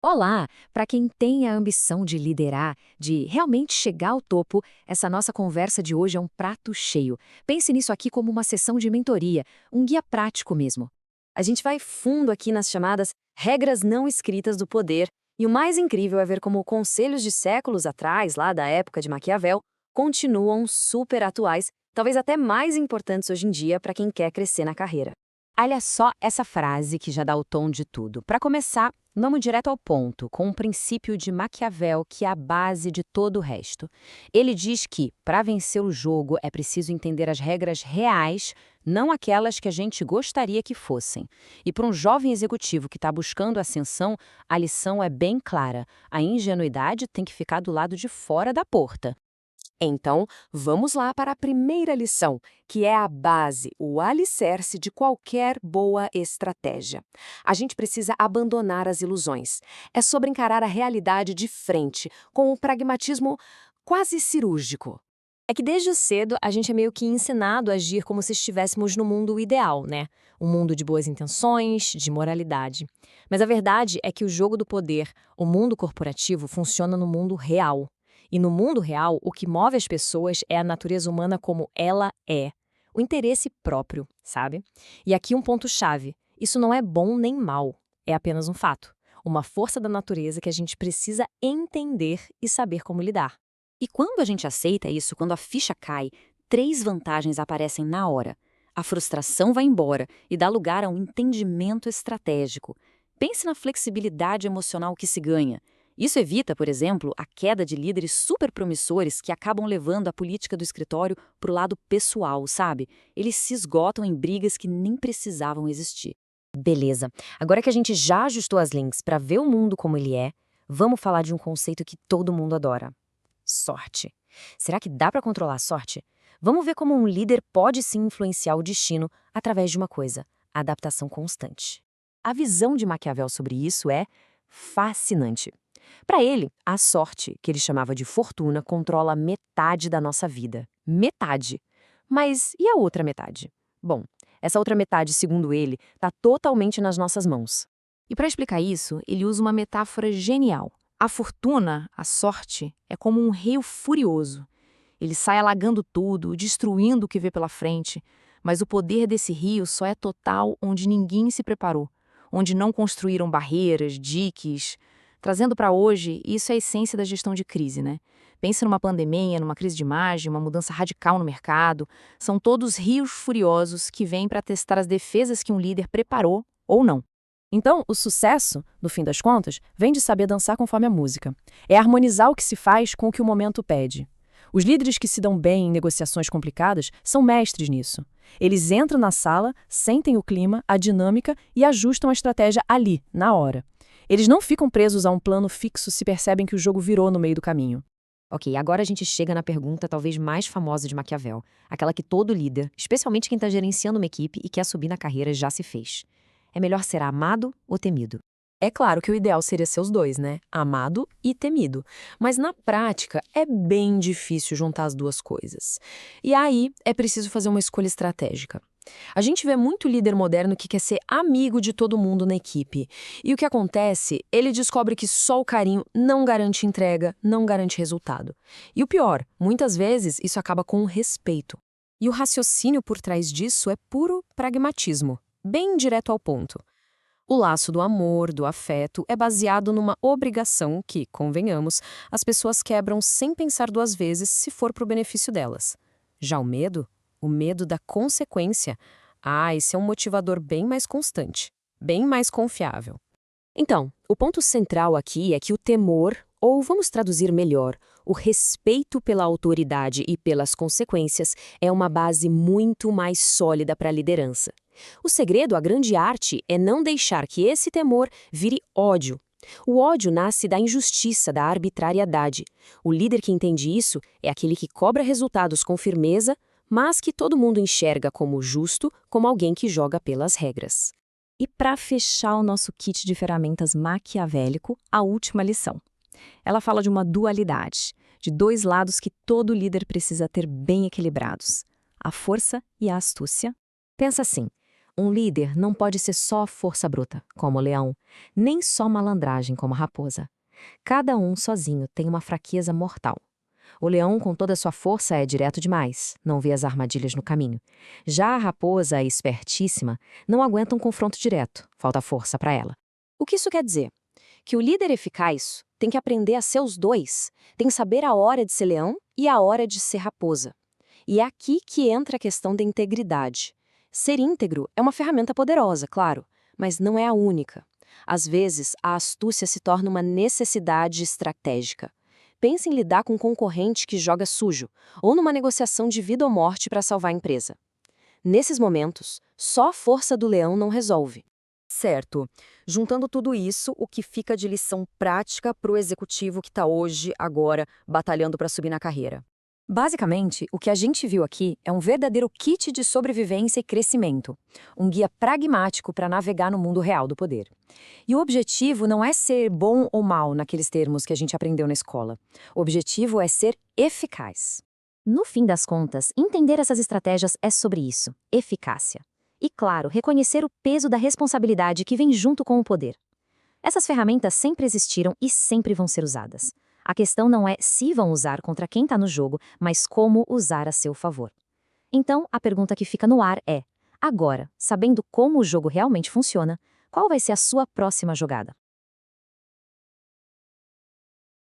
Olá! Para quem tem a ambição de liderar, de realmente chegar ao topo, essa nossa conversa de hoje é um prato cheio. Pense nisso aqui como uma sessão de mentoria, um guia prático mesmo. A gente vai fundo aqui nas chamadas regras não escritas do poder, e o mais incrível é ver como conselhos de séculos atrás, lá da época de Maquiavel, continuam super atuais, talvez até mais importantes hoje em dia para quem quer crescer na carreira. Olha só essa frase que já dá o tom de tudo. Para começar, vamos direto ao ponto, com o princípio de Maquiavel, que é a base de todo o resto. Ele diz que, para vencer o jogo, é preciso entender as regras reais, não aquelas que a gente gostaria que fossem. E para um jovem executivo que está buscando ascensão, a lição é bem clara: a ingenuidade tem que ficar do lado de fora da porta. Então, vamos lá para a primeira lição, que é a base, o alicerce de qualquer boa estratégia. A gente precisa abandonar as ilusões. É sobre encarar a realidade de frente, com um pragmatismo quase cirúrgico. É que desde cedo a gente é meio que ensinado a agir como se estivéssemos no mundo ideal, né? Um mundo de boas intenções, de moralidade. Mas a verdade é que o jogo do poder, o mundo corporativo, funciona no mundo real. E no mundo real, o que move as pessoas é a natureza humana como ela é. O interesse próprio, sabe? E aqui um ponto-chave. Isso não é bom nem mal. É apenas um fato. Uma força da natureza que a gente precisa entender e saber como lidar. E quando a gente aceita isso, quando a ficha cai, três vantagens aparecem na hora. A frustração vai embora e dá lugar a um entendimento estratégico. Pense na flexibilidade emocional que se ganha. Isso evita, por exemplo, a queda de líderes super promissores que acabam levando a política do escritório para o lado pessoal, sabe? Eles se esgotam em brigas que nem precisavam existir. Beleza. Agora que a gente já ajustou as links para ver o mundo como ele é, vamos falar de um conceito que todo mundo adora: sorte. Será que dá para controlar a sorte? Vamos ver como um líder pode sim influenciar o destino através de uma coisa: adaptação constante. A visão de Maquiavel sobre isso é fascinante. Para ele, a sorte, que ele chamava de fortuna, controla metade da nossa vida. Metade. Mas e a outra metade? Bom, essa outra metade, segundo ele, está totalmente nas nossas mãos. E para explicar isso, ele usa uma metáfora genial. A fortuna, a sorte, é como um rio furioso. Ele sai alagando tudo, destruindo o que vê pela frente. Mas o poder desse rio só é total onde ninguém se preparou, onde não construíram barreiras, diques. Trazendo para hoje, isso é a essência da gestão de crise, né? Pense numa pandemia, numa crise de imagem, uma mudança radical no mercado. São todos rios furiosos que vêm para testar as defesas que um líder preparou ou não. Então, o sucesso, no fim das contas, vem de saber dançar conforme a música. É harmonizar o que se faz com o que o momento pede. Os líderes que se dão bem em negociações complicadas são mestres nisso. Eles entram na sala, sentem o clima, a dinâmica e ajustam a estratégia ali, na hora. Eles não ficam presos a um plano fixo se percebem que o jogo virou no meio do caminho. Ok, agora a gente chega na pergunta talvez mais famosa de Maquiavel, aquela que todo líder, especialmente quem está gerenciando uma equipe e quer subir na carreira, já se fez. É melhor ser amado ou temido? É claro que o ideal seria ser os dois, né? Amado e temido. Mas na prática é bem difícil juntar as duas coisas. E aí é preciso fazer uma escolha estratégica. A gente vê muito líder moderno que quer ser amigo de todo mundo na equipe. E o que acontece? Ele descobre que só o carinho não garante entrega, não garante resultado. E o pior, muitas vezes isso acaba com o respeito. E o raciocínio por trás disso é puro pragmatismo, bem direto ao ponto. O laço do amor, do afeto, é baseado numa obrigação que, convenhamos, as pessoas quebram sem pensar duas vezes se for para o benefício delas. Já o medo da consequência, esse é um motivador bem mais constante, bem mais confiável. Então, o ponto central aqui é que o temor, ou vamos traduzir melhor, o respeito pela autoridade e pelas consequências, é uma base muito mais sólida para a liderança. O segredo, a grande arte, é não deixar que esse temor vire ódio. O ódio nasce da injustiça, da arbitrariedade. O líder que entende isso é aquele que cobra resultados com firmeza, mas que todo mundo enxerga como justo, como alguém que joga pelas regras. E para fechar o nosso kit de ferramentas maquiavélico, a última lição. Ela fala de uma dualidade, de dois lados que todo líder precisa ter bem equilibrados: a força e a astúcia. Pensa assim, Um líder não pode ser só força bruta, como o leão, nem só malandragem, como a raposa. Cada um sozinho tem uma fraqueza mortal. O leão, com toda a sua força, é direto demais, não vê as armadilhas no caminho. Já a raposa, a espertíssima, não aguenta um confronto direto, falta força para ela. O que isso quer dizer? Que o líder eficaz tem que aprender a ser os dois, tem que saber a hora de ser leão e a hora de ser raposa. E é aqui que entra a questão da integridade. Ser íntegro é uma ferramenta poderosa, claro, mas não é a única. Às vezes, a astúcia se torna uma necessidade estratégica. Pense em lidar com um concorrente que joga sujo, ou numa negociação de vida ou morte para salvar a empresa. Nesses momentos, só a força do leão não resolve. Certo. Juntando tudo isso, o que fica de lição prática para o executivo que está hoje, agora, batalhando para subir na carreira? Basicamente, o que a gente viu aqui é um verdadeiro kit de sobrevivência e crescimento, um guia pragmático para navegar no mundo real do poder. E o objetivo não é ser bom ou mal naqueles termos que a gente aprendeu na escola. O objetivo é ser eficaz. No fim das contas, entender essas estratégias é sobre isso, eficácia. E, claro, reconhecer o peso da responsabilidade que vem junto com o poder. Essas ferramentas sempre existiram e sempre vão ser usadas. A questão não é se vão usar contra quem está no jogo, mas como usar a seu favor. Então, a pergunta que fica no ar é: agora, sabendo como o jogo realmente funciona, qual vai ser a sua próxima jogada?